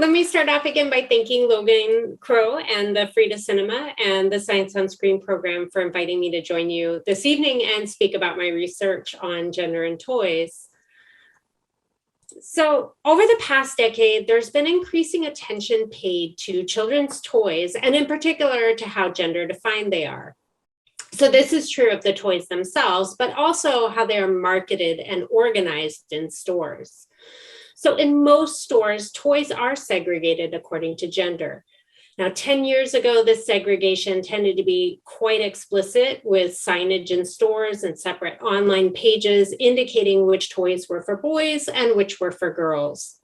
let me start off again by thanking Logan Crow and the Frida Cinema and the Science on Screen program for inviting me to join you this evening and speak about my research on gender and toys. So over the past decade, there's been increasing attention paid to children's toys, and in particular to how gender defined they are. So this is true of the toys themselves, but also how they are marketed and organized in stores. So in most stores, toys are segregated according to gender. Now, 10 years ago, this segregation tended to be quite explicit with signage in stores and separate online pages indicating which toys were for boys and which were for girls.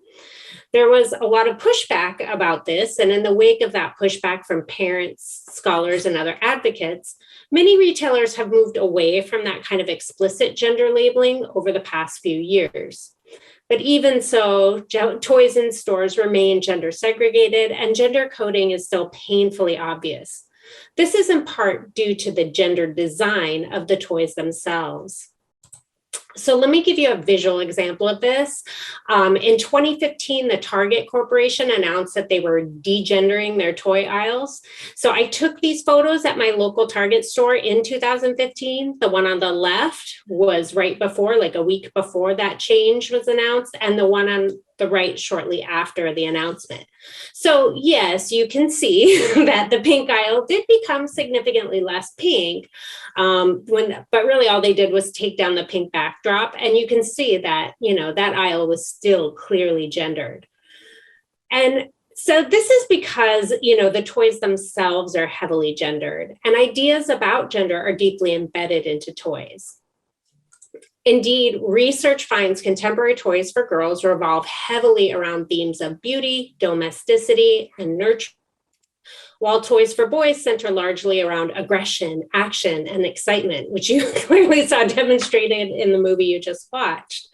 There was a lot of pushback about this, and in the wake of that pushback from parents, scholars, and other advocates, many retailers have moved away from that kind of explicit gender labeling over the past few years. But even so, toys in stores remain gender segregated, and gender coding is still painfully obvious. This is in part due to the gender design of the toys themselves. So let me give you a visual example of this. In 2015, the Target Corporation announced that they were degendering their toy aisles. So I took these photos at my local Target store in 2015. The one on the left was right before, like a week before that change was announced, and the one on the right shortly after the announcement. So yes, you can see that the pink aisle did become significantly less pink, but really all they did was take down the pink backdrop, and you can see that, that aisle was still clearly gendered. And so this is because, the toys themselves are heavily gendered, and ideas about gender are deeply embedded into toys. Indeed, research finds contemporary toys for girls revolve heavily around themes of beauty, domesticity, and nurture, while toys for boys center largely around aggression, action, and excitement, which you clearly saw demonstrated in the movie you just watched.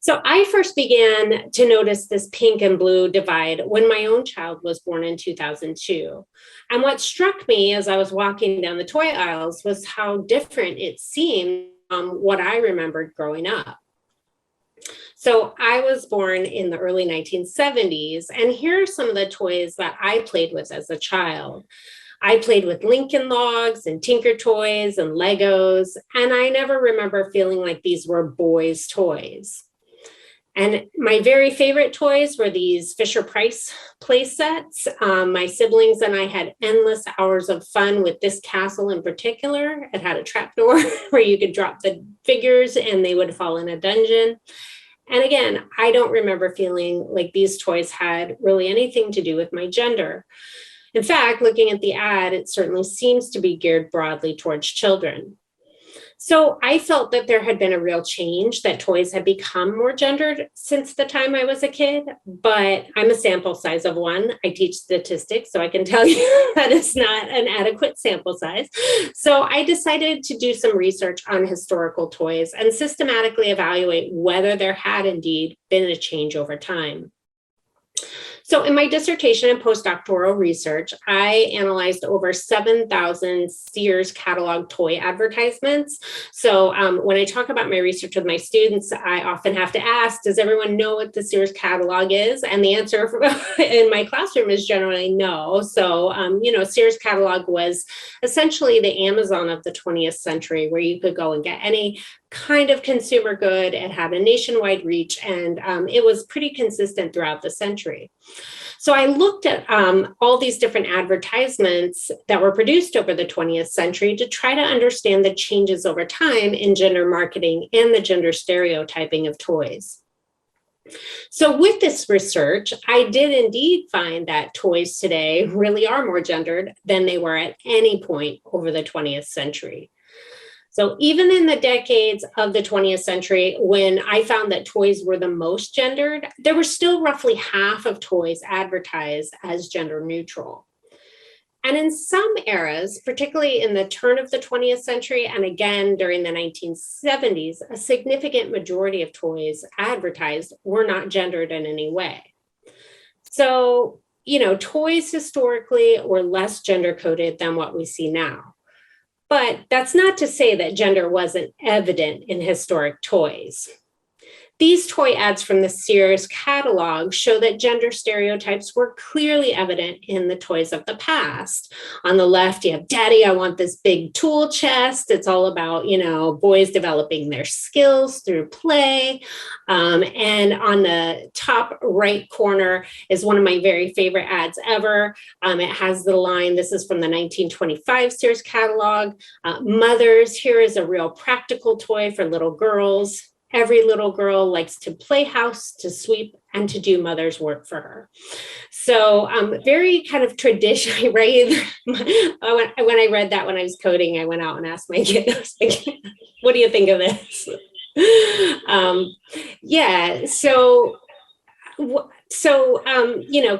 So I first began to notice this pink and blue divide when my own child was born in 2002. And what struck me as I was walking down the toy aisles was how different it seemed from what I remembered growing up. So I was born in the early 1970s, and here are some of the toys that I played with as a child. I played with Lincoln Logs and Tinker Toys and Legos, and I never remember feeling like these were boys' toys. And my very favorite toys were these Fisher-Price play sets. My siblings and I had endless hours of fun with this castle in particular. It had a trapdoor where you could drop the figures and they would fall in a dungeon. And again, I don't remember feeling like these toys had really anything to do with my gender. In fact, looking at the ad, it certainly seems to be geared broadly towards children. So I felt that there had been a real change, that toys had become more gendered since the time I was a kid, but I'm a sample size of one. I teach statistics, so I can tell you that it's not an adequate sample size. So I decided to do some research on historical toys and systematically evaluate whether there had indeed been a change over time. So in my dissertation and postdoctoral research, I analyzed over 7,000 Sears catalog toy advertisements. So when I talk about my research with my students, I often have to ask, does everyone know what the Sears catalog is? And the answer in my classroom is generally no. So, Sears catalog was essentially the Amazon of the 20th century, where you could go and get any kind of consumer good. It had a nationwide reach, and it was pretty consistent throughout the century. So I looked at all these different advertisements that were produced over the 20th century to try to understand the changes over time in gender marketing and the gender stereotyping of toys. So with this research, I did indeed find that toys today really are more gendered than they were at any point over the 20th century. So even in the decades of the 20th century, when I found that toys were the most gendered, there were still roughly half of toys advertised as gender neutral. And in some eras, particularly in the turn of the 20th century, and again during the 1970s, a significant majority of toys advertised were not gendered in any way. So, toys historically were less gender coded than what we see now. But that's not to say that gender wasn't evident in historic toys. These toy ads from the Sears catalog show that gender stereotypes were clearly evident in the toys of the past. On the left, you have Daddy, I want this big tool chest. It's all about, boys developing their skills through play. And on the top right corner is one of my very favorite ads ever. It has the line, this is from the 1925 Sears catalog, mothers, here is a real practical toy for little girls. Every little girl likes to play house, to sweep, and to do mother's work for her. So very kind of traditionally, right? When I read that when I was coding, I went out and asked my kid, I was like, what do you think of this?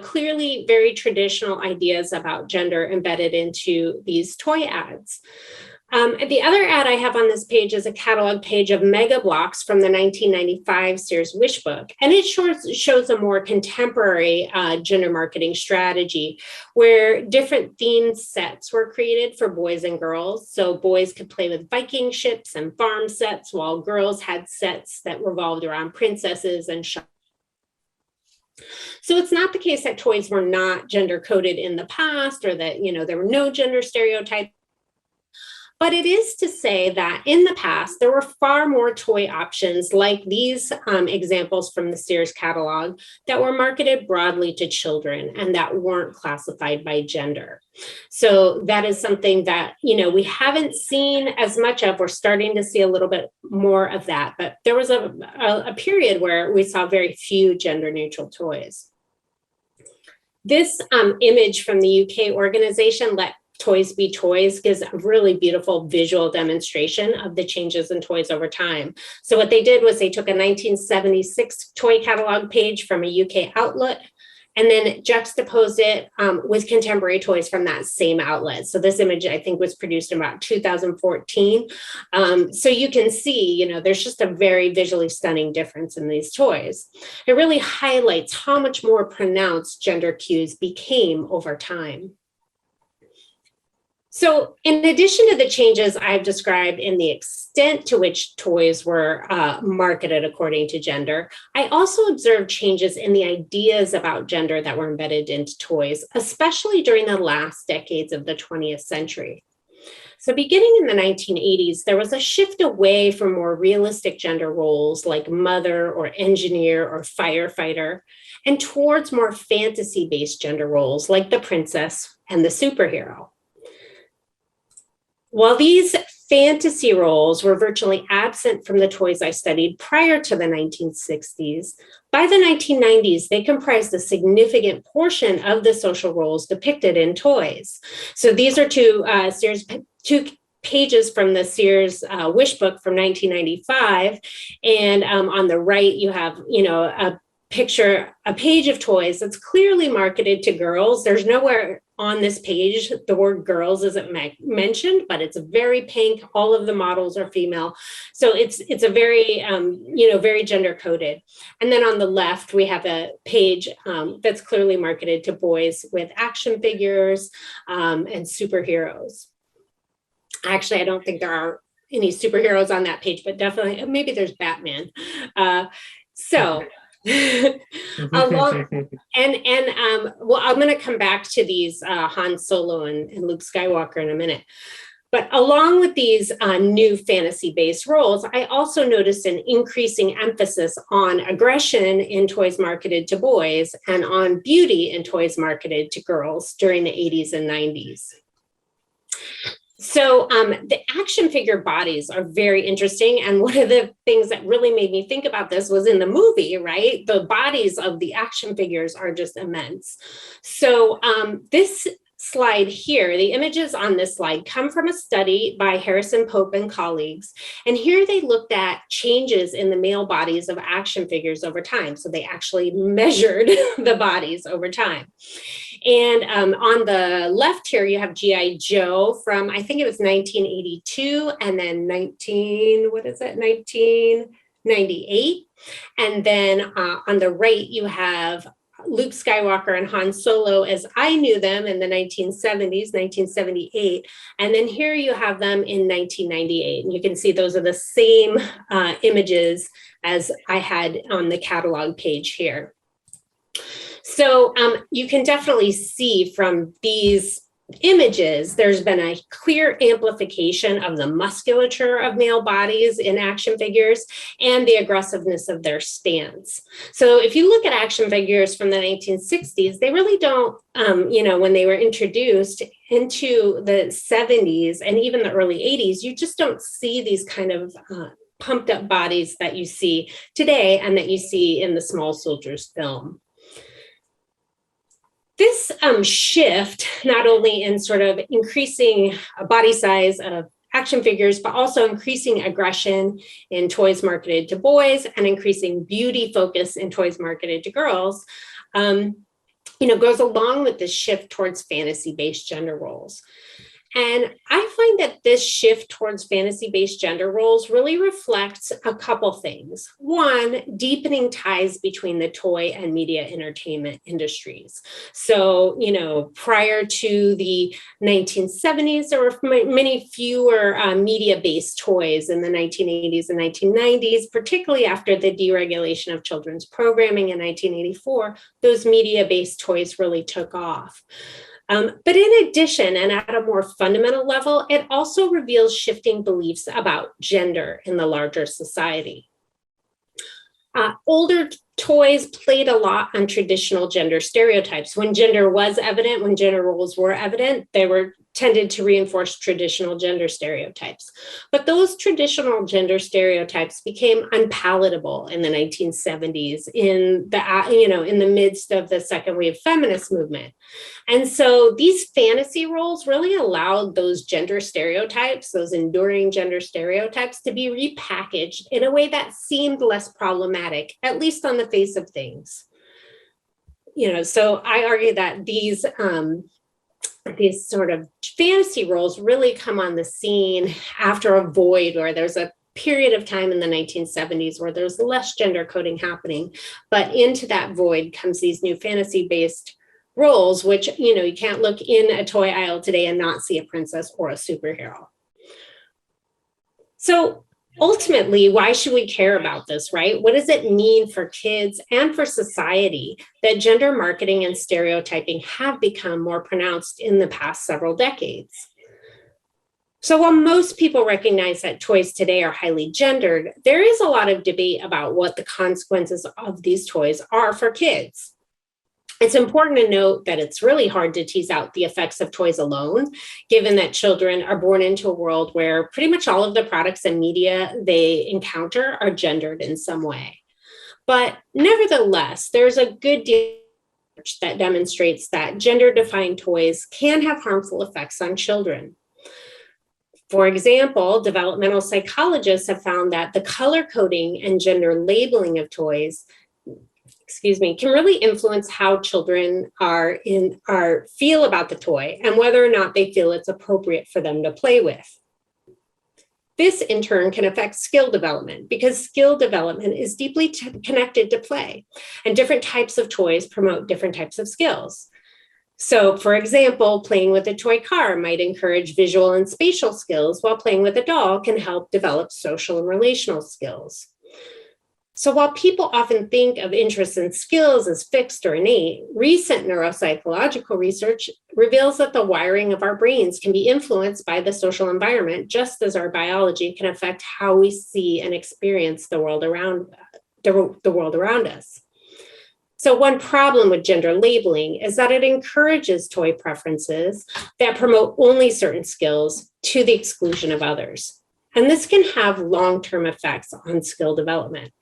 Clearly very traditional ideas about gender embedded into these toy ads. The other ad I have on this page is a catalog page of Mega Blocks from the 1995 Sears Wish Book. And it shows a more contemporary gender marketing strategy where different theme sets were created for boys and girls. So boys could play with Viking ships and farm sets, while girls had sets that revolved around princesses and shops. So it's not the case that toys were not gender coded in the past, or that, there were no gender stereotypes. But it is to say that in the past, there were far more toy options like these examples from the Sears catalog that were marketed broadly to children and that weren't classified by gender. So that is something that, we haven't seen as much of. We're starting to see a little bit more of that. But there was a period where we saw very few gender neutral toys. This image from the UK organization, Let Toys Be Toys, gives a really beautiful visual demonstration of the changes in toys over time. So what they did was they took a 1976 toy catalog page from a UK outlet and then juxtaposed it with contemporary toys from that same outlet. So this image, I think, was produced in about 2014. So you can see, there's just a very visually stunning difference in these toys. It really highlights how much more pronounced gender cues became over time. So in addition to the changes I've described in the extent to which toys were marketed according to gender, I also observed changes in the ideas about gender that were embedded into toys, especially during the last decades of the 20th century. So beginning in the 1980s, there was a shift away from more realistic gender roles like mother or engineer or firefighter, and towards more fantasy-based gender roles like the princess and the superhero. While these fantasy roles were virtually absent from the toys I studied prior to the 1960s, by the 1990s, they comprised a significant portion of the social roles depicted in toys. So these are two pages from the Sears Wish Book from 1995. And on the right, you have, a page of toys that's clearly marketed to girls. There's nowhere on this page the word girls isn't mentioned, but it's very pink. All of the models are female. So it's a very, very gender coded. And then on the left, we have a page that's clearly marketed to boys with action figures and superheroes. Actually, I don't think there are any superheroes on that page, but definitely, maybe there's Batman. Well, I'm going to come back to these Han Solo and Luke Skywalker in a minute. But along with these new fantasy-based roles, I also noticed an increasing emphasis on aggression in toys marketed to boys and on beauty in toys marketed to girls during the 80s and 90s. So the action figure bodies are very interesting. And one of the things that really made me think about this was in the movie, right? The bodies of the action figures are just immense. So this slide here, the images on this slide come from a study by Harrison Pope and colleagues. And here they looked at changes in the male bodies of action figures over time. So they actually measured the bodies over time. And on the left here, you have G.I. Joe from, I think it was 1982, and then 1998. And then on the right, you have Luke Skywalker and Han Solo as I knew them in the 1970s, 1978. And then here you have them in 1998. And you can see those are the same images as I had on the catalog page here. So you can definitely see from these images, there's been a clear amplification of the musculature of male bodies in action figures and the aggressiveness of their stance. So if you look at action figures from the 1960s, they really don't, when they were introduced into the 70s and even the early 80s, you just don't see these kind of pumped up bodies that you see today and that you see in the Small Soldiers film. This shift, not only in sort of increasing body size of action figures, but also increasing aggression in toys marketed to boys and increasing beauty focus in toys marketed to girls, goes along with this shift towards fantasy-based gender roles. And I find that this shift towards fantasy-based gender roles really reflects a couple things. One, deepening ties between the toy and media entertainment industries. So, prior to the 1970s, there were many fewer media-based toys in the 1980s and 1990s, particularly after the deregulation of children's programming in 1984. Those media-based toys really took off. But in addition, and at a more fundamental level, it also reveals shifting beliefs about gender in the larger society. Older toys played a lot on traditional gender stereotypes. When gender was evident, when gender roles were evident, they were tended to reinforce traditional gender stereotypes. But those traditional gender stereotypes became unpalatable in the 1970s in the midst of the second wave feminist movement. And so these fantasy roles really allowed those gender stereotypes, those enduring gender stereotypes, to be repackaged in a way that seemed less problematic, at least on the face of things. So I argue that these sort of fantasy roles really come on the scene after a void where there's a period of time in the 1970s where there's less gender coding happening, but into that void comes these new fantasy-based roles, which, you can't look in a toy aisle today and not see a princess or a superhero. So ultimately, why should we care about this, right? What does it mean for kids and for society that gender marketing and stereotyping have become more pronounced in the past several decades? So while most people recognize that toys today are highly gendered, there is a lot of debate about what the consequences of these toys are for kids. It's important to note that it's really hard to tease out the effects of toys alone, given that children are born into a world where pretty much all of the products and media they encounter are gendered in some way. But nevertheless, there's a good deal of research that demonstrates that gender-defined toys can have harmful effects on children. For example, developmental psychologists have found that the color coding and gender labeling of toys can really influence how children feel about the toy and whether or not they feel it's appropriate for them to play with. This in turn can affect skill development because skill development is deeply connected to play, and different types of toys promote different types of skills. So, for example, playing with a toy car might encourage visual and spatial skills, while playing with a doll can help develop social and relational skills. So while people often think of interests and skills as fixed or innate, recent neuropsychological research reveals that the wiring of our brains can be influenced by the social environment, just as our biology can affect how we see and experience the world around us. So one problem with gender labeling is that it encourages toy preferences that promote only certain skills to the exclusion of others. And this can have long-term effects on skill development.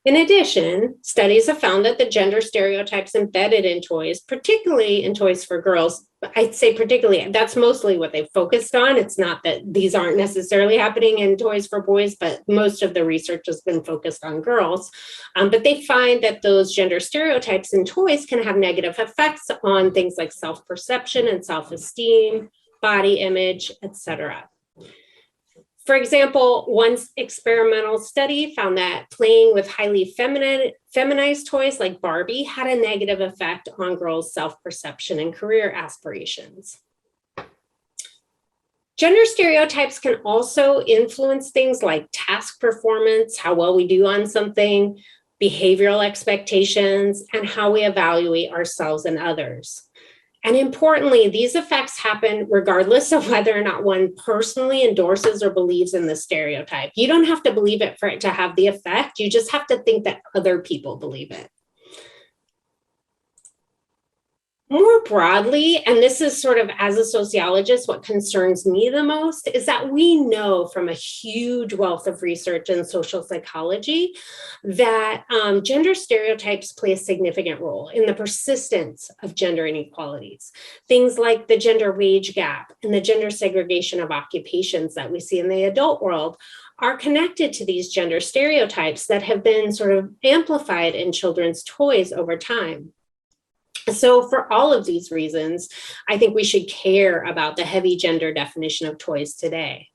In addition, studies have found that the gender stereotypes embedded in toys, particularly in toys for girls, I'd say particularly, that's mostly what they've focused on. It's not that these aren't necessarily happening in toys for boys, but most of the research has been focused on girls. But they find that those gender stereotypes in toys can have negative effects on things like self-perception and self-esteem, body image, etc. For example, one experimental study found that playing with highly feminized toys like Barbie had a negative effect on girls' self-perception and career aspirations. Gender stereotypes can also influence things like task performance, how well we do on something, behavioral expectations, and how we evaluate ourselves and others. And importantly, these effects happen regardless of whether or not one personally endorses or believes in the stereotype. You don't have to believe it for it to have the effect. You just have to think that other people believe it. More broadly, and this is sort of as a sociologist, what concerns me the most is that we know from a huge wealth of research in social psychology that gender stereotypes play a significant role in the persistence of gender inequalities. Things like the gender wage gap and the gender segregation of occupations that we see in the adult world are connected to these gender stereotypes that have been sort of amplified in children's toys over time. So for all of these reasons, I think we should care about the heavy gender definition of toys today.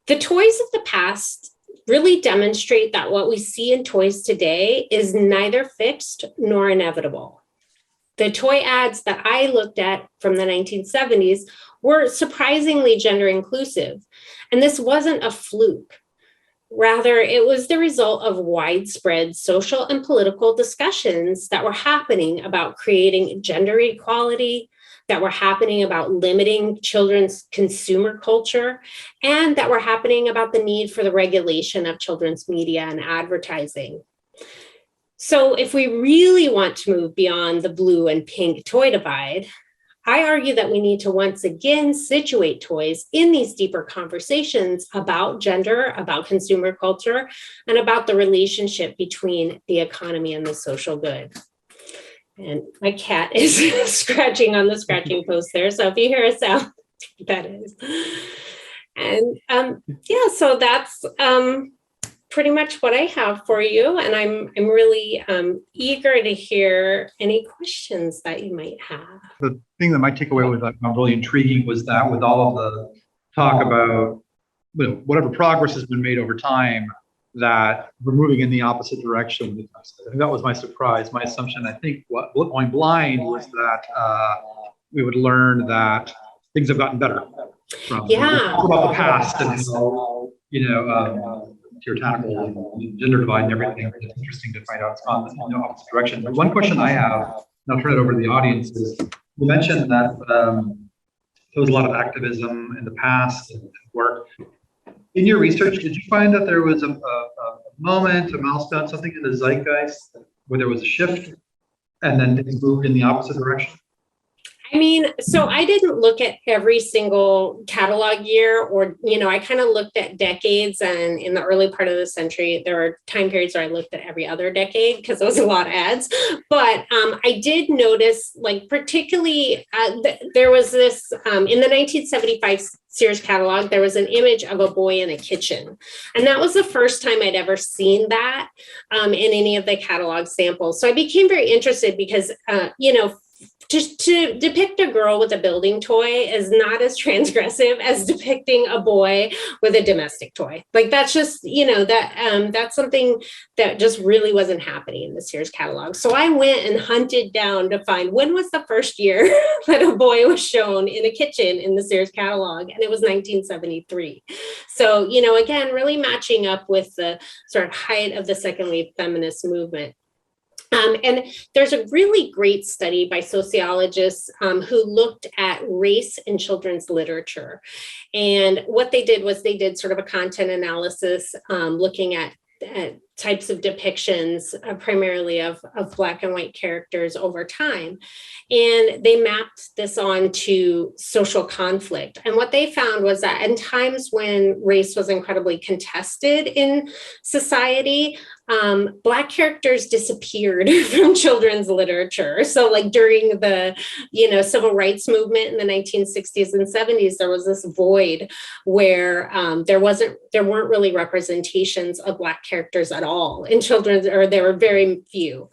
The toys of the past really demonstrate that what we see in toys today is neither fixed nor inevitable. The toy ads that I looked at from the 1970s were surprisingly gender inclusive, and this wasn't a fluke. Rather, it was the result of widespread social and political discussions that were happening about creating gender equality, that were happening about limiting children's consumer culture, and that were happening about the need for the regulation of children's media and advertising. So if we really want to move beyond the blue and pink toy divide, I argue that we need to once again situate toys in these deeper conversations about gender, about consumer culture, and about the relationship between the economy and the social good. And my cat is scratching on the scratching post there. So if you hear a sound, that is. And yeah, so that's pretty much what I have for you. And I'm really eager to hear any questions that you might have. The thing that my takeaway was really intriguing was that with all of the talk about whatever progress has been made over time, that we're moving in the opposite direction. I think that was my surprise. My assumption, I think, going blind was that we would learn that things have gotten better. About the past and how, puritanical and gender divide and everything. It's interesting to find out it's gone in the opposite direction. But one question I have, and I'll turn it over to the audience, is you mentioned that there was a lot of activism in the past and work. In your research, did you find that there was a moment, a milestone, something in the zeitgeist where there was a shift and then things moved in the opposite direction? I mean, so I didn't look at every single catalog year or, I kind of looked at decades, and in the early part of the century, there were time periods where I looked at every other decade because there was a lot of ads. But I did notice, like, particularly there was this in the 1975 Sears catalog, there was an image of a boy in a kitchen. And that was the first time I'd ever seen that in any of the catalog samples. So I became very interested because, to depict a girl with a building toy is not as transgressive as depicting a boy with a domestic toy. Like, that's just, that's something that just really wasn't happening in the Sears catalog. So I went and hunted down to find when was the first year that a boy was shown in a kitchen in the Sears catalog, and it was 1973. So, again, really matching up with the sort of height of the second wave feminist movement. And there's a really great study by sociologists who looked at race in children's literature. And what they did was they did sort of a content analysis looking at types of depictions, primarily of Black and white characters over time. And they mapped this onto social conflict. And what they found was that in times when race was incredibly contested in society, Black characters disappeared from children's literature. So, like, during the, civil rights movement in the 1960s and 70s, there was this void where there weren't really representations of Black characters at all in children's, or there were very few.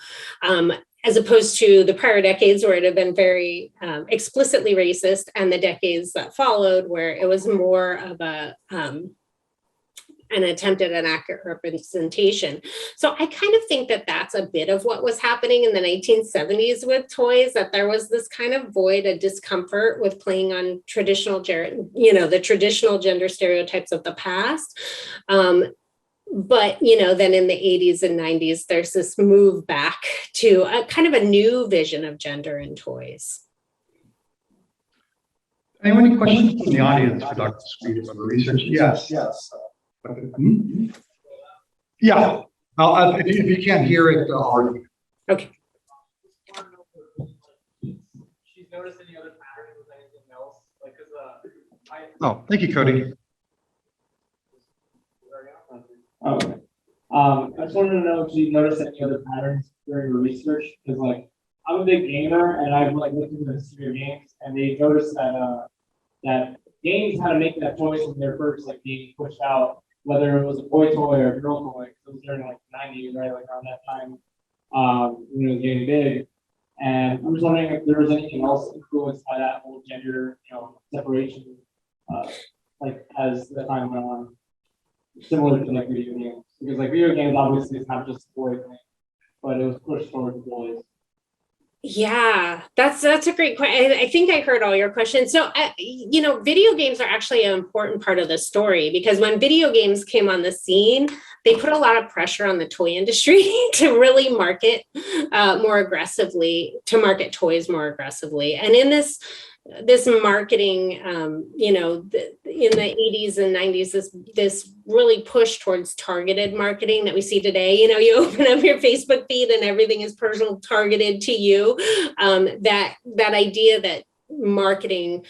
as opposed to the prior decades where it had been very explicitly racist, and the decades that followed where it was more of an attempt at an accurate representation. So I kind of think that that's a bit of what was happening in the 1970s with toys, that there was this kind of void, a discomfort with playing on traditional, the traditional gender stereotypes of the past. But, then in the 80s and 90s, there's this move back to a kind of a new vision of gender in toys. Any questions from the audience for Dr. Frida about the research? Yes. Yeah. If you can't hear it, okay. She's noticed any other patterns with anything else? Like, oh, thank you, Cody. Okay. I just wanted to know if you noticed any other patterns during your research, because I'm a big gamer and I've looked into the history of games, and they noticed that that games had to make that choice when they're first being pushed out, whether it was a boy toy or a girl toy. It was during the 90s, right? Around that time, when it was getting big. And I'm just wondering if there was anything else influenced by that whole gender, separation, as the time went on, similar to video games. Because video games obviously it's not just a boy thing, but it was pushed towards boys. Yeah, that's a great question. I think I heard all your questions. So, video games are actually an important part of the story, because when video games came on the scene, they put a lot of pressure on the toy industry to really market more aggressively, to market toys more aggressively. And in this marketing, in the 80s and 90s, this really push towards targeted marketing that we see today. You open up your Facebook feed and everything is personal targeted to you. That idea that marketing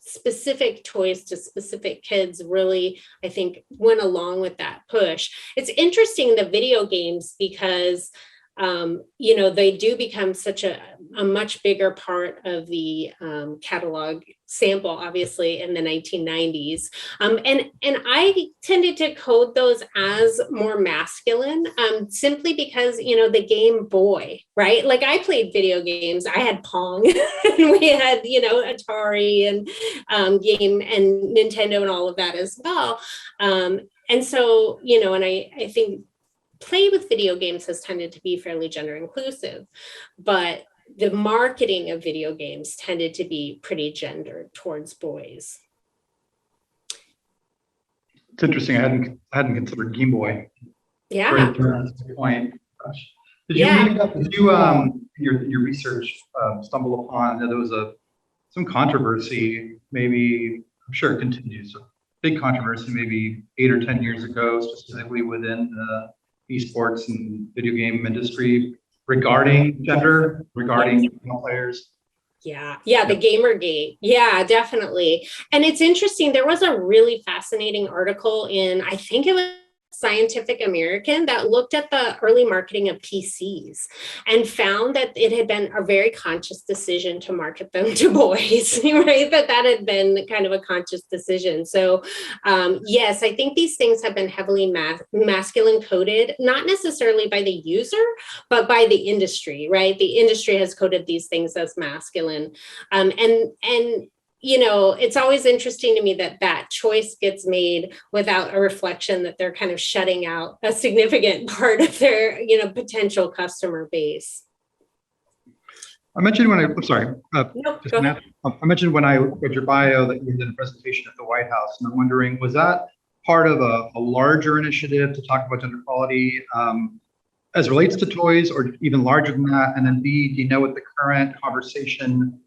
specific toys to specific kids really, I think, went along with that push. It's interesting, the video games, because they do become such a much bigger part of the catalog sample, obviously, in the 1990s. And I tended to code those as more masculine, simply because, the Game Boy, right? I played video games. I had Pong, and we had, Atari and Game and Nintendo and all of that as well. And so, and I think play with video games has tended to be fairly gender inclusive, but the marketing of video games tended to be pretty gendered towards boys. It's interesting. I hadn't considered Game Boy. Yeah. Great point. Gosh. Did you your research stumble upon that there was some controversy? Maybe, I'm sure it continues. A big controversy, maybe 8 or 10 years ago, specifically within the esports and video game industry, regarding gender, regarding female players. Yeah, the Gamergate. Yeah, definitely. And it's interesting. There was a really fascinating article in, I think it was Scientific American, that looked at the early marketing of PCs and found that it had been a very conscious decision to market them to boys, right? That had been kind of a conscious decision. So yes, I think these things have been heavily masculine coded, not necessarily by the user, but by the industry, right? The industry has coded these things as masculine. And it's always interesting to me that choice gets made without a reflection that they're kind of shutting out a significant part of their, potential customer base. I mentioned when I mentioned when I read your bio that you did a presentation at the White House, and I'm wondering, was that part of a larger initiative to talk about gender equality as it relates to toys, or even larger than that? And then B, do you know what the current conversation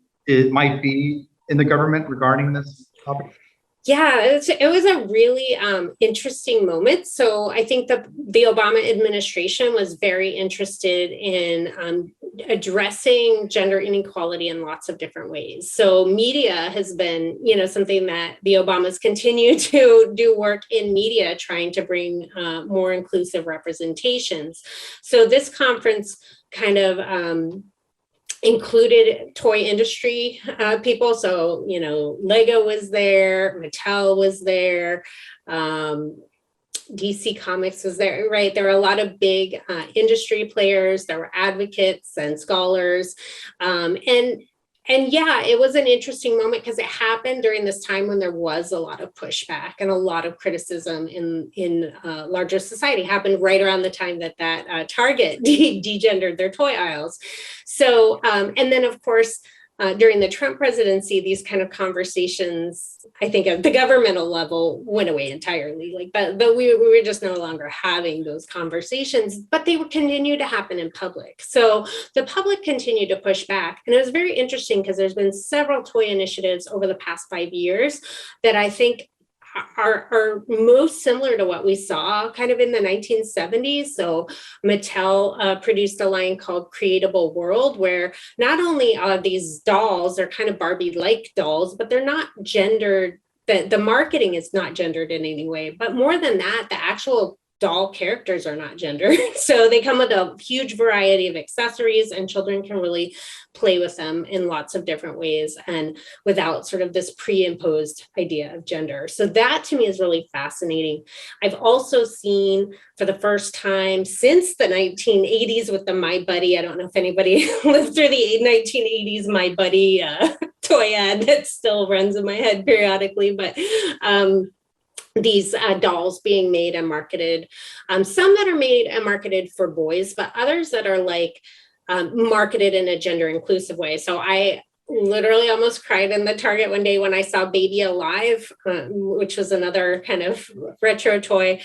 might be in the government regarding this topic? Yeah, it was a really interesting moment. So I think the Obama administration was very interested in addressing gender inequality in lots of different ways. So media has been, something that the Obamas continue to do work in media, trying to bring more inclusive representations. So this conference kind of included toy industry people. So, Lego was there, Mattel was there, DC Comics was there, right? There were a lot of big industry players. There were advocates and scholars. And yeah, it was an interesting moment because it happened during this time when there was a lot of pushback and a lot of criticism in larger society. It happened right around the time that Target degendered their toy aisles. So, and then of course, during the Trump presidency, these kind of conversations, I think at the governmental level, went away entirely. But we were just no longer having those conversations, but they would continue to happen in public. So the public continued to push back. And it was very interesting because there's been several toy initiatives over the past 5 years that I think are most similar to what we saw kind of in the 1970s. So Mattel produced a line called Creatable World, where not only are these dolls, they're kind of Barbie-like dolls, but they're not gendered. The marketing is not gendered in any way. But more than that, the actual doll characters are not gendered. So they come with a huge variety of accessories, and children can really play with them in lots of different ways and without sort of this pre-imposed idea of gender. So that to me is really fascinating. I've also seen for the first time since the 1980s with the My Buddy, I don't know if anybody lived through the 1980s My Buddy toy ad that still runs in my head periodically, but these dolls being made and marketed, some that are made and marketed for boys, but others that are like marketed in a gender inclusive way. So I literally almost cried in the Target one day when I saw Baby Alive, which was another kind of retro toy,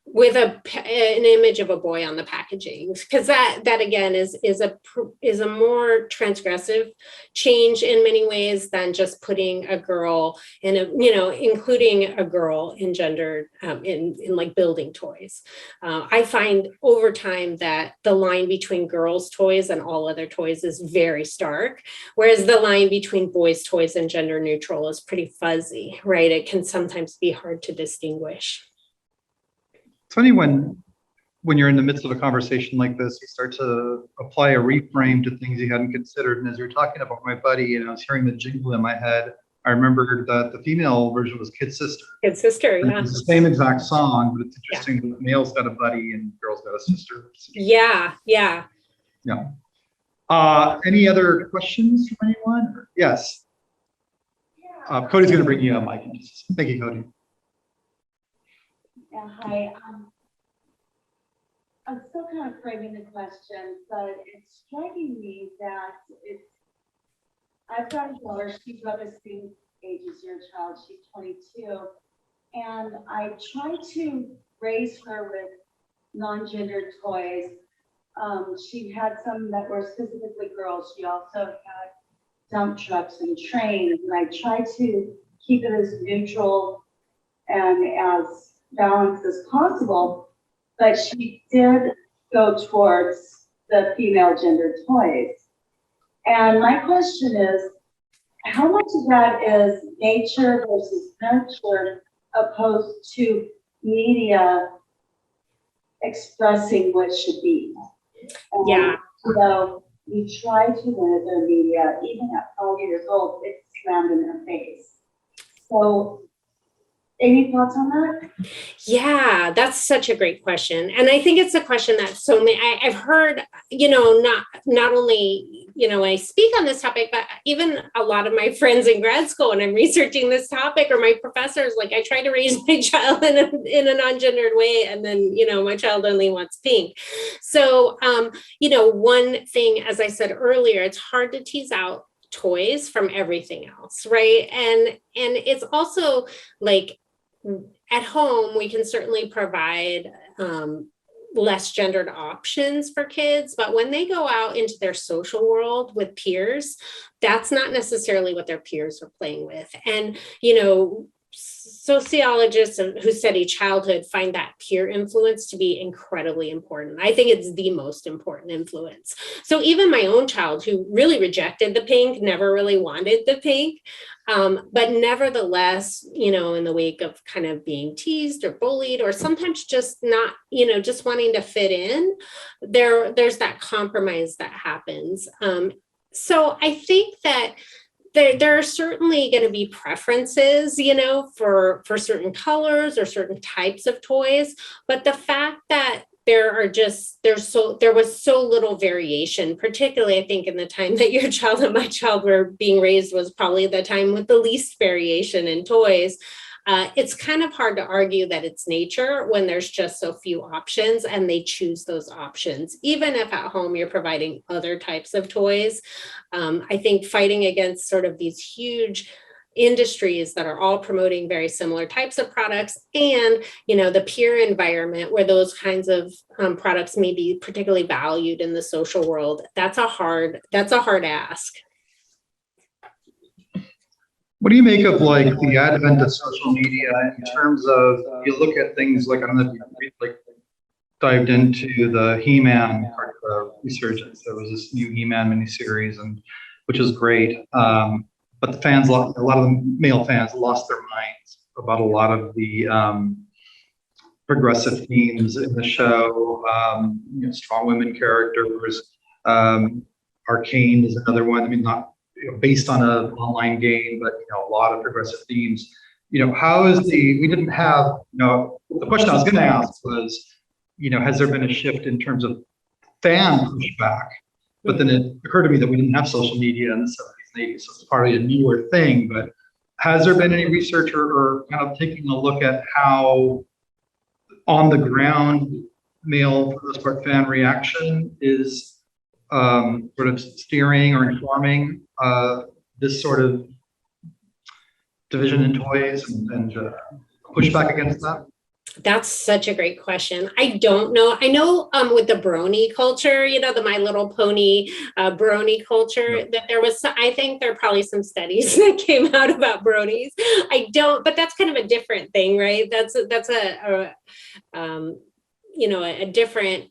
with an image of a boy on the packaging, because that again is a more transgressive change in many ways than just putting a girl in including a girl in gender in like building toys. I find over time that the line between girls' toys and all other toys is very stark, whereas the line between boys' toys and gender neutral is pretty fuzzy, right? It can sometimes be hard to distinguish. It's funny when you're in the midst of a conversation like this, you start to apply a reframe to things you hadn't considered. And as you're talking about My Buddy, and I was hearing the jingle in my head, I remembered that the female version was Kid Sister. Kid Sister, yeah. It's the same exact song, but it's interesting that the male's got a buddy and girl's got a sister. Yeah. Any other questions from anyone? Yes. Cody's going to bring you a mic. Thank you, Cody. Yeah, hi. I'm still kind of framing the question, but it's striking me that I've got a daughter, she's about the same age as your child, she's 22, and I try to raise her with non-gendered toys. She had some that were specifically girls. She also had dump trucks and trains, and I try to keep it as neutral and as balanced as possible, but she did go towards the female gendered toys. And my question is, how much of that is nature versus nurture opposed to media expressing what should be? And so we try to limit their media, even at 5 years old, it's slammed in their face. So any thoughts on that? Yeah, that's such a great question. And I think it's a question that so many, I've heard, not only, I speak on this topic, but even a lot of my friends in grad school when I'm researching this topic, or my professors, like I try to raise my child in a non-gendered way, and then, my child only wants pink. So, one thing, as I said earlier, it's hard to tease out toys from everything else, right? And it's also like, at home, we can certainly provide less gendered options for kids, but when they go out into their social world with peers, that's not necessarily what their peers are playing with. And, sociologists who study childhood find that peer influence to be incredibly important. I think it's the most important influence. So even my own child, who really rejected the pink, never really wanted the pink, but nevertheless, in the wake of kind of being teased or bullied, or sometimes just not, just wanting to fit in, there's that compromise that happens. So I think that there are certainly going to be preferences, for certain colors or certain types of toys. But the fact that there was so little variation, particularly I think in the time that your child and my child were being raised was probably the time with the least variation in toys. It's kind of hard to argue that it's nature when there's just so few options and they choose those options, even if at home you're providing other types of toys. I think fighting against sort of these huge industries that are all promoting very similar types of products and, the peer environment where those kinds of products may be particularly valued in the social world, that's a hard ask. What do you make of like the advent of social media in terms of, you look at things like, I don't know if you like dived into the He-Man part of the resurgence. There was this new He-Man miniseries, which is great. But the fans, a lot of the male fans lost their minds about a lot of the progressive themes in the show. Strong women characters. Arcane is another one. I mean, not based on an online game, but a lot of progressive themes. How is we didn't have, the question I was going to ask was, has there been a shift in terms of fan pushback? But then it occurred to me that we didn't have social media in the 70s and 80s, so it's probably a newer thing. But has there been any research or kind of taking a look at how on the ground male, for the most part, fan reaction is sort of steering or informing this sort of division in toys and pushback against that? That's such a great question. I don't know. I know with the brony culture, the My Little Pony brony culture, that there was, I think there are probably some studies that came out about bronies. I don't, but that's kind of a different thing, right? That's a different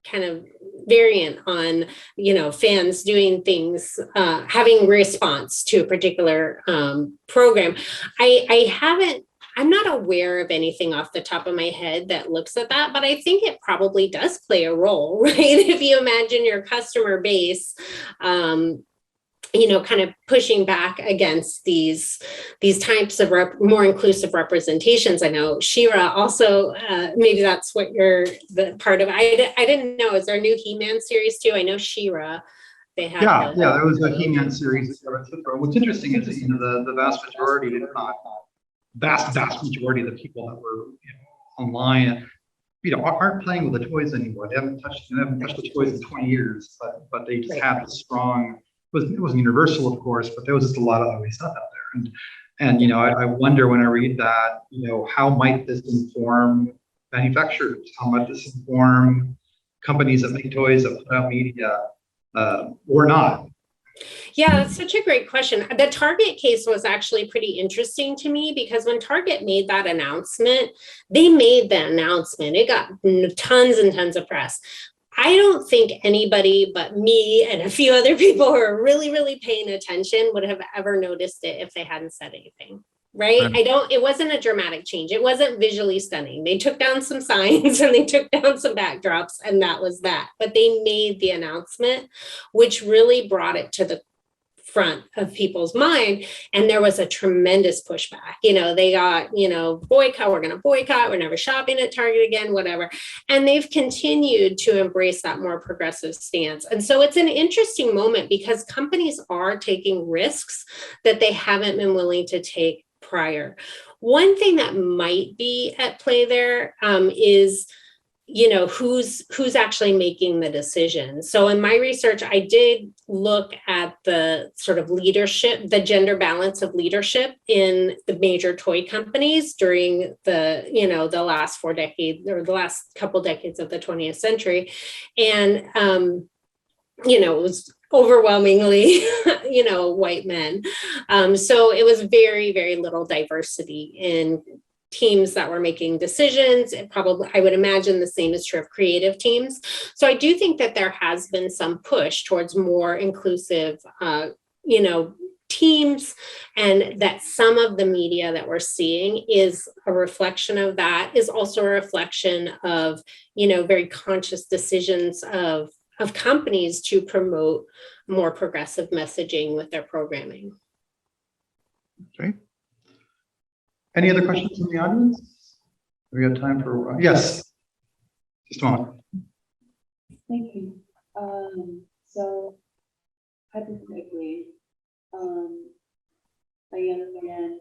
kind of variant on, fans doing things, having response to a particular program. I'm not aware of anything off the top of my head that looks at that, but I think it probably does play a role, right? If you imagine your customer base, kind of pushing back against these types of more inclusive representations. I know She-Ra also, maybe that's what you're the part of. I didn't know. Is there a new He-Man series too? I know She-Ra. They had there was a He-Man series. What's interesting is that the vast majority, if not vast majority of the people that were online, aren't playing with the toys anymore. They haven't touched the toys in 20 years, but they just have a strong. It wasn't universal, of course, but there was just a lot of ugly stuff out there. And I wonder when I read that, how might this inform manufacturers? How might this inform companies that make toys, that put out media, or not? Yeah, that's such a great question. The Target case was actually pretty interesting to me because when Target made that announcement, it got tons and tons of press. I don't think anybody but me and a few other people who are really, really paying attention would have ever noticed it if they hadn't said anything. Right? It wasn't a dramatic change. It wasn't visually stunning. They took down some signs and they took down some backdrops and that was that. But they made the announcement, which really brought it to the front of people's mind. And there was a tremendous pushback. They got, boycott, we're going to boycott, we're never shopping at Target again, whatever. And they've continued to embrace that more progressive stance. And so it's an interesting moment because companies are taking risks that they haven't been willing to take prior. One thing that might be at play there is who's actually making the decision. So in my research, I did look at the sort of leadership, the gender balance of leadership in the major toy companies during the last 4 decades or the last couple decades of the 20th century. And, it was overwhelmingly, white men. So it was very, very little diversity in teams that were making decisions. I would imagine the same is true of creative teams. So I do think that there has been some push towards more inclusive, teams, and that some of the media that we're seeing is a reflection of that, is also a reflection of, very conscious decisions of of companies to promote more progressive messaging with their programming. Okay. Any other questions from the audience? We have time for, yes, just a moment. Thank you. So hypothetically, a young man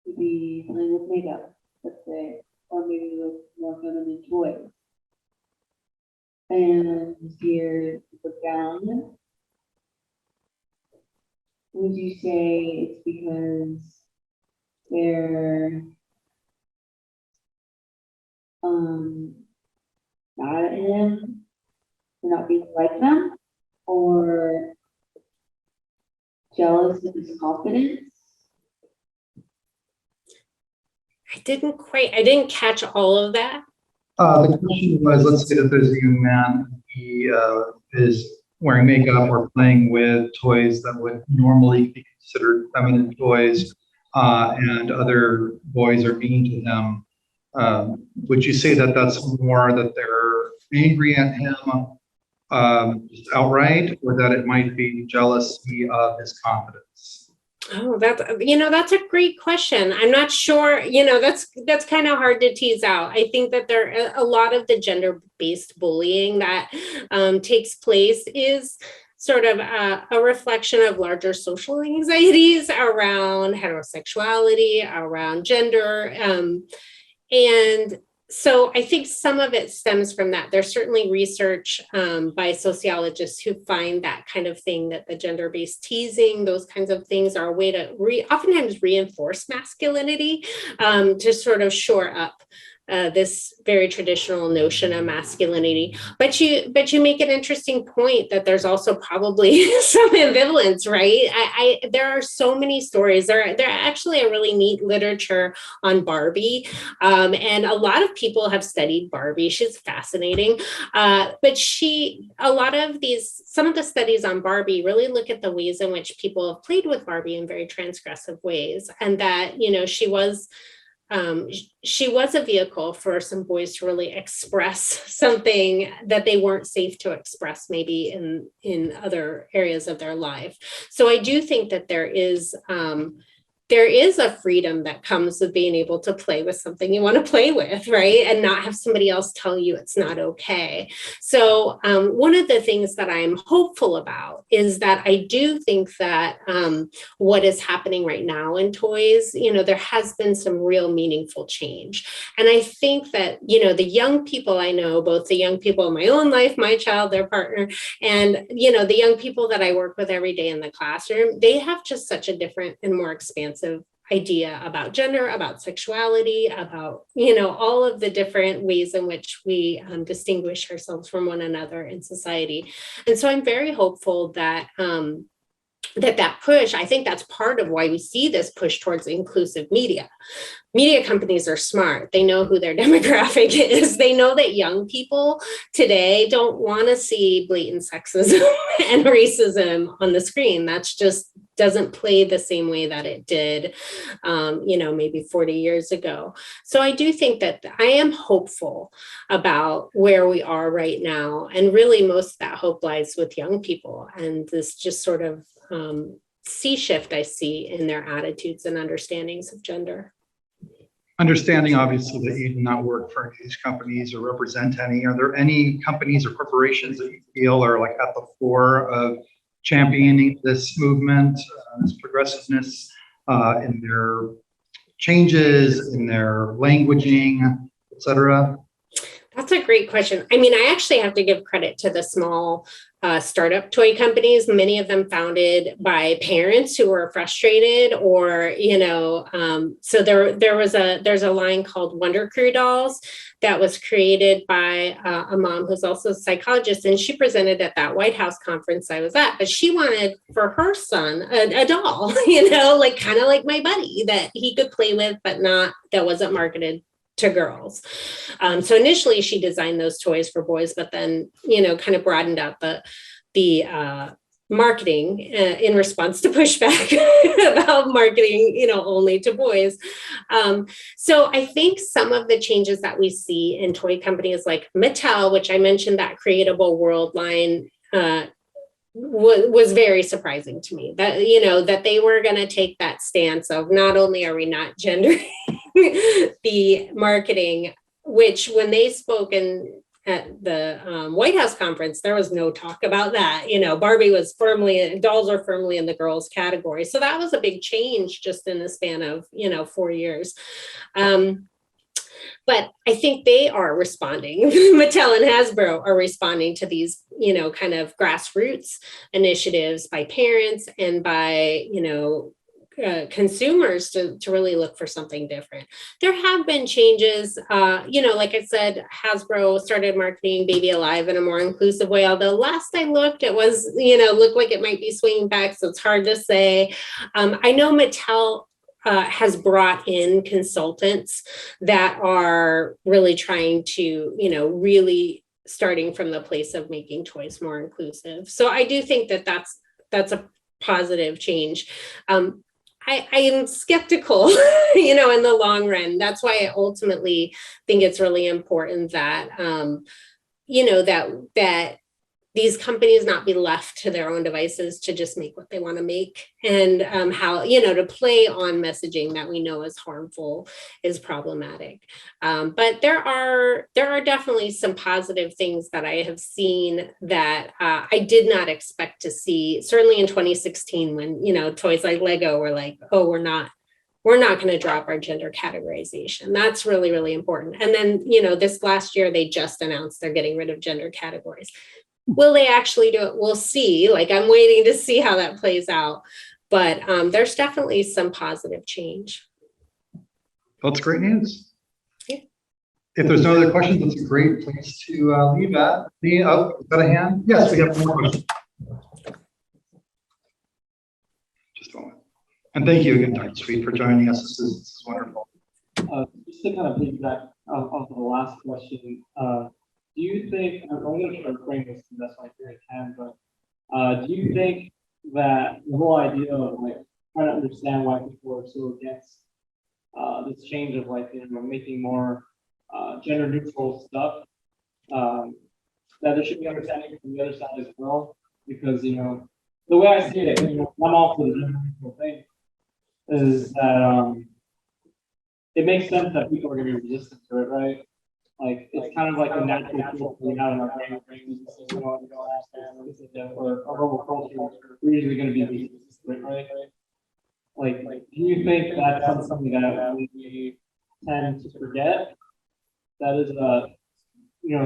would be playing with makeup, let's say, or maybe with more feminine toys. And here's the gown. Would you say it's because they're mad at him for not being like them, or jealous of his confidence? I didn't catch all of that. The question was, let's say that there's a young man, he is wearing makeup or playing with toys that would normally be considered feminine toys, and other boys are mean to him. Would you say that that's more that they're angry at him just outright, or that it might be jealousy of his confidence? Oh, that's a great question. I'm not sure, that's kind of hard to tease out. I think that a lot of the gender-based bullying that takes place is sort of a reflection of larger social anxieties around heterosexuality, around gender. And so I think some of it stems from that. There's certainly research by sociologists who find that kind of thing, that the gender-based teasing, those kinds of things are a way to oftentimes reinforce masculinity, to sort of shore up this very traditional notion of masculinity. But you make an interesting point that there's also probably some ambivalence, right? There are so many stories. There actually a really neat literature on Barbie, and a lot of people have studied Barbie. She's fascinating, but some of the studies on Barbie really look at the ways in which people have played with Barbie in very transgressive ways, and that she was a vehicle for some boys to really express something that they weren't safe to express maybe in other areas of their life. So I do think that there is a freedom that comes with being able to play with something you want to play with, right? And not have somebody else tell you it's not okay. So one of the things that I'm hopeful about is that I do think that what is happening right now in toys, there has been some real meaningful change. And I think that, the young people I know, both the young people in my own life, my child, their partner, and, the young people that I work with every day in the classroom, they have just such a different and more expansive idea about gender, about sexuality, about, all of the different ways in which we distinguish ourselves from one another in society. And so I'm very hopeful that that push, I think that's part of why we see this push towards inclusive media. Media companies are smart. They know who their demographic is. They know that young people today don't want to see blatant sexism and racism on the screen. That's just doesn't play the same way that it did, maybe 40 years ago. So I do think that I am hopeful about where we are right now. And really most of that hope lies with young people and this just sort of sea shift I see in their attitudes and understandings of gender. Understanding, obviously, that you do not work for any of these companies or represent any. Are there any companies or corporations that you feel are like at the fore of championing this movement, this progressiveness in their changes, in their languaging, et cetera? That's a great question. I mean, I actually have to give credit to the small startup toy companies, many of them founded by parents who were frustrated or, so there's a line called Wonder Crew dolls that was created by a mom who's also a psychologist. And she presented at that White House conference I was at, but she wanted for her son a doll, kind of like my buddy that he could play with, but that wasn't marketed to girls. So initially she designed those toys for boys, but then, kind of broadened out the marketing in response to pushback about marketing, only to boys. So I think some of the changes that we see in toy companies like Mattel, which I mentioned, that Creatable World line, was very surprising to me, that that they were going to take that stance of not only are we not gendering the marketing, which when they spoke at the White House conference, there was no talk about that. Barbie was dolls are firmly in the girls category. So that was a big change just in the span of, 4 years. But I think they are responding. Mattel and Hasbro are responding to these, kind of grassroots initiatives by parents and by, consumers to really look for something different. There have been changes, like I said, Hasbro started marketing Baby Alive in a more inclusive way, although last I looked, it was, looked like it might be swinging back, so it's hard to say. I know Mattel has brought in consultants that are really trying to, really starting from the place of making toys more inclusive. So I do think that that's a positive change. I am skeptical, in the long run. That's why I ultimately think it's really important that, that these companies not be left to their own devices to just make what they want to make, and how, to play on messaging that we know is harmful is problematic. But there are definitely some positive things that I have seen that I did not expect to see, certainly in 2016, when, toys like Lego were like, oh, we're not going to drop our gender categorization. That's really, really important. And then, this last year, they just announced they're getting rid of gender categories. Will they actually do it? We'll see. I'm waiting to see how that plays out. But there's definitely some positive change. That's great news. Yeah. If there's no other questions, that's a great place to leave at. Oh, got a hand? Yes, we have one more question. Just a moment. And thank you again, Dr. Sweet, for joining us. This is wonderful. Just to kind of piggyback off of the last question, do you think, I'm going to try to frame this the best way I can, but do you think that the whole idea of trying to understand why people are so against this change of making more gender neutral stuff, that there should be understanding from the other side as well? Because, the way I see it, I'm all for the gender neutral thing, is that it makes sense that people are going to be resistant to it, right? It's kind of like a natural thing we have in our brain. Or our whole culture, we're usually going to be resistant, right? Do you think that's something that we tend to forget? That is,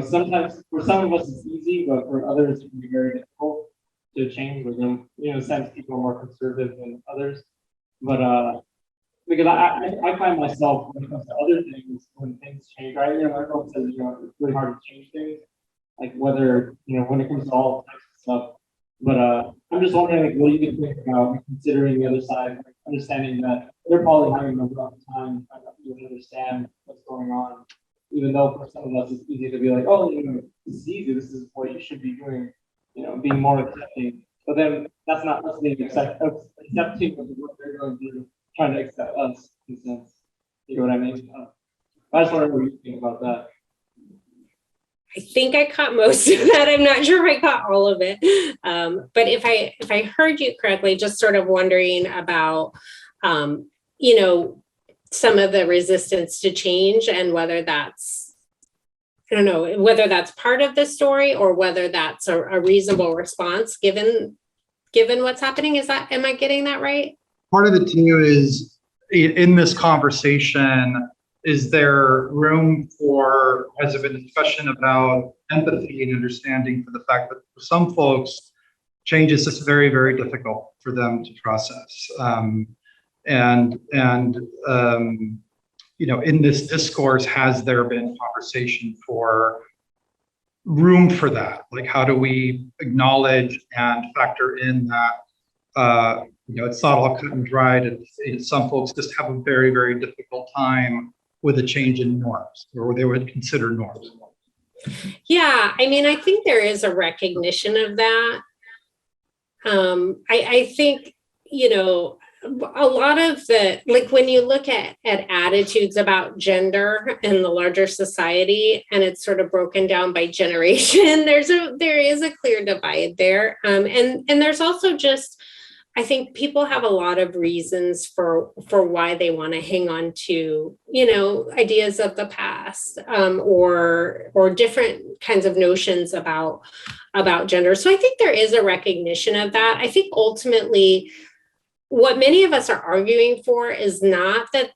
sometimes for some of us it's easy, but for others it can be very difficult to change. Some people are more conservative than others. But because I find myself, when it comes to other things, when things change, right? Everyone says, it's really hard to change things, whether, when it comes to all types of stuff. But I'm just wondering, what do you think about considering the other side, understanding that they're probably having a rough time trying to understand what's going on, even though for some of us it's easy to be like, oh, this is easy, this is what you should be doing, being more accepting. But then that's not us being accepting of what they're going to do. Trying to accept us, in a sense. You know what I mean? I just wonder what you think about that. I think I caught most of that. I'm not sure if I caught all of it. But if I heard you correctly, just sort of wondering about, some of the resistance to change and whether that's, I don't know, whether that's part of the story or whether that's a reasonable response given what's happening. Am I getting that right? Part of it too is, in this conversation, is there room for, has there been discussion about empathy and understanding for the fact that for some folks, change is just very, very difficult for them to process. In this discourse, has there been conversation for room for that? How do we acknowledge and factor in that, it's not all cut and dried, and some folks just have a very, very difficult time with a change in norms, or they would consider norms. Yeah, I think there is a recognition of that. I think, you know, a lot of the, like when you look at attitudes about gender in the larger society, and it's sort of broken down by generation, there is a clear divide there. And there's also just, I think people have a lot of reasons for why they want to hang on to, you know, ideas of the past, or different kinds of notions about gender. So I think there is a recognition of that. I think ultimately what many of us are arguing for is not that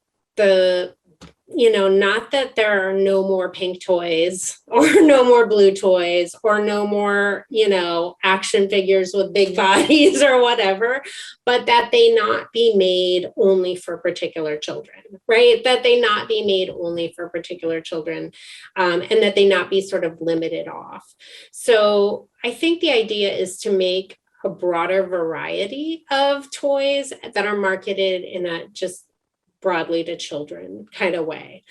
not that there are no more pink toys or no more blue toys or no more, you know, action figures with big bodies or whatever, but that they not be made only for particular children, right? That they not be made only for particular children, and that they not be sort of limited off. So I think the idea is to make a broader variety of toys that are marketed in a just broadly to children kind of way.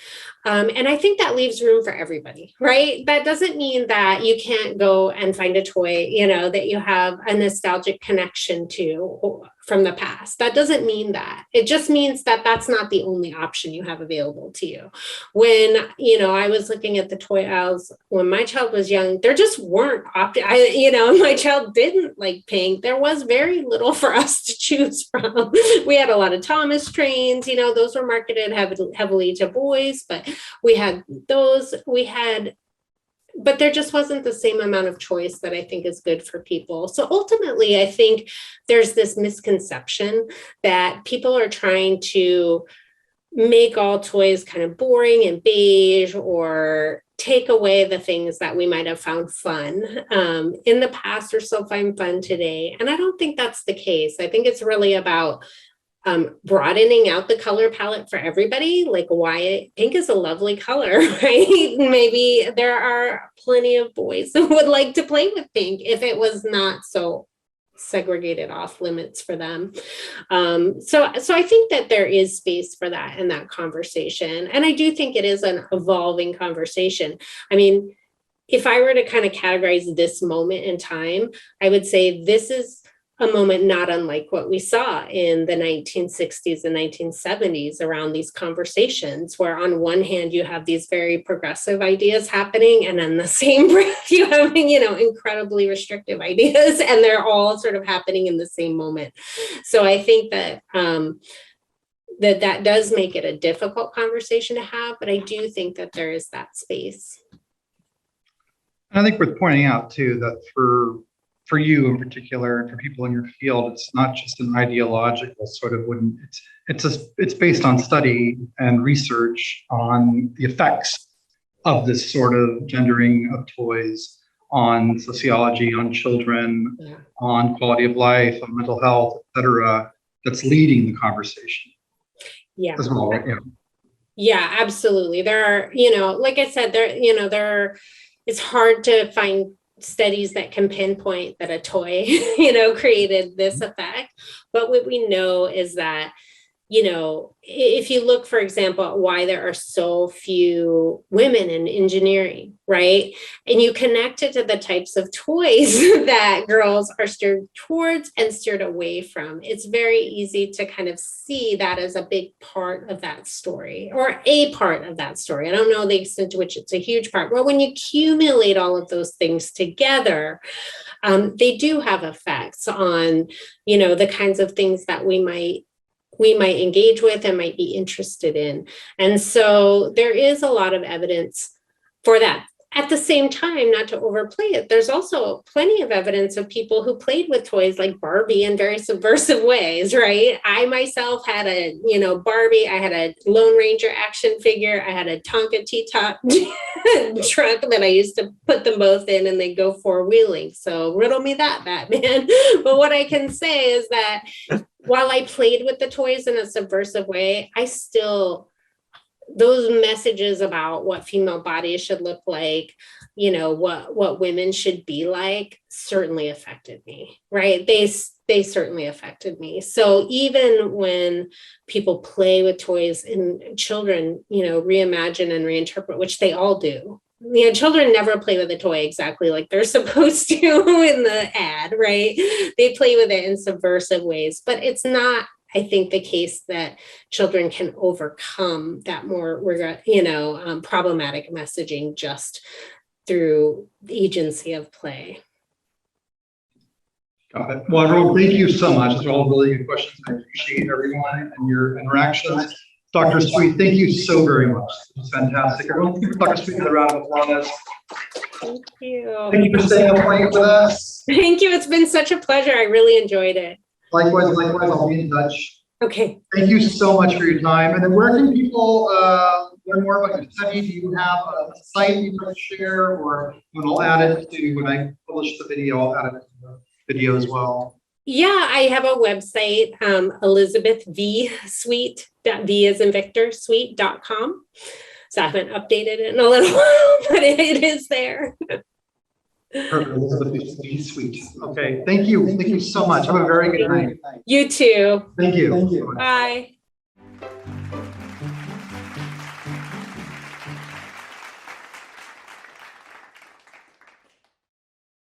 And I think that leaves room for everybody, right? That doesn't mean that you can't go and find a toy, you know, that you have a nostalgic connection to from the past. That doesn't mean that. It just means that that's not the only option you have available to you. When, you know, I was looking at the toy aisles when my child was young, there just weren't my child didn't like pink. There was very little for us to choose from. We had a lot of Thomas trains, you know, those were marketed heavily to boys, but we had those, but there just wasn't the same amount of choice that I think is good for people. So ultimately, I think there's this misconception that people are trying to make all toys kind of boring and beige, or take away the things that we might have found fun in the past or still find fun today. And I don't think that's the case. I think it's really about broadening out the color palette for everybody. Like, why pink is a lovely color, right? Maybe there are plenty of boys who would like to play with pink if it was not so segregated off limits for them. So I think that there is space for that in that conversation. And I do think it is an evolving conversation. I mean, if I were to kind of categorize this moment in time, I would say this is a moment not unlike what we saw in the 1960s and 1970s around these conversations, where on one hand you have these very progressive ideas happening, and in the same breath you have, you know, incredibly restrictive ideas, and they're all sort of happening in the same moment. So I think that that does make it a difficult conversation to have, but I do think that there is that space. I think worth pointing out too that for you in particular, and for people in your field, it's not just an ideological sort of it's based on study and research on the effects of this sort of gendering of toys on sociology, on children, on quality of life, on mental health, et cetera, that's leading the conversation. Yeah. As well, right? Yeah, absolutely. There are, you know, like I said, it's hard to find studies that can pinpoint that a toy, you know, created this effect. But what we know is that, you know, if you look, for example, at why there are so few women in engineering, right? And you connect it to the types of toys that girls are steered towards and steered away from, it's very easy to kind of see that as a big part of that story, or a part of that story. I don't know the extent to which it's a huge part, but when you accumulate all of those things together, they do have effects on, you know, the kinds of things that we might engage with and might be interested in. And so there is a lot of evidence for that. At the same time, not to overplay it, there's also plenty of evidence of people who played with toys like Barbie in very subversive ways, right? I myself had a, you know, Barbie, I had a Lone Ranger action figure, I had a Tonka T-top truck that I used to put them both in and they go four-wheeling. So riddle me that, Batman. But what I can say is that while I played with the toys in a subversive way, I still, those messages about what female bodies should look like, you know, what women should be like, certainly affected me, right? They certainly affected me. So even when people play with toys and children, you know, reimagine and reinterpret, which they all do, children never play with a toy exactly like they're supposed to in the ad, right? They play with it in subversive ways, but it's not, I think, the case that children can overcome that more, problematic messaging just through the agency of play. Got it. Well, everyone, thank you so much. Those are all really good questions. I appreciate everyone and your interactions. Dr. Sweet, thank you so very much. It was fantastic. Everyone, give Dr. Sweet a round of applause. Thank you. Thank you for staying up late with us. Thank you. It's been such a pleasure. I really enjoyed it. Likewise, I'll be in touch. Okay. Thank you so much for your time. And then where can people learn more about your study? Do you have a site you want to share, or I'll add it to when I publish the video, I'll add it to the video as well. Yeah, I have a website, Elizabeth V Suite, V as in Victor, suite.com. So I haven't updated it in a little while, but it is there. Perfect. Elizabeth V Suite. Okay. Thank you. Thank you so much. Have a very good night. You too. Thank you. Bye.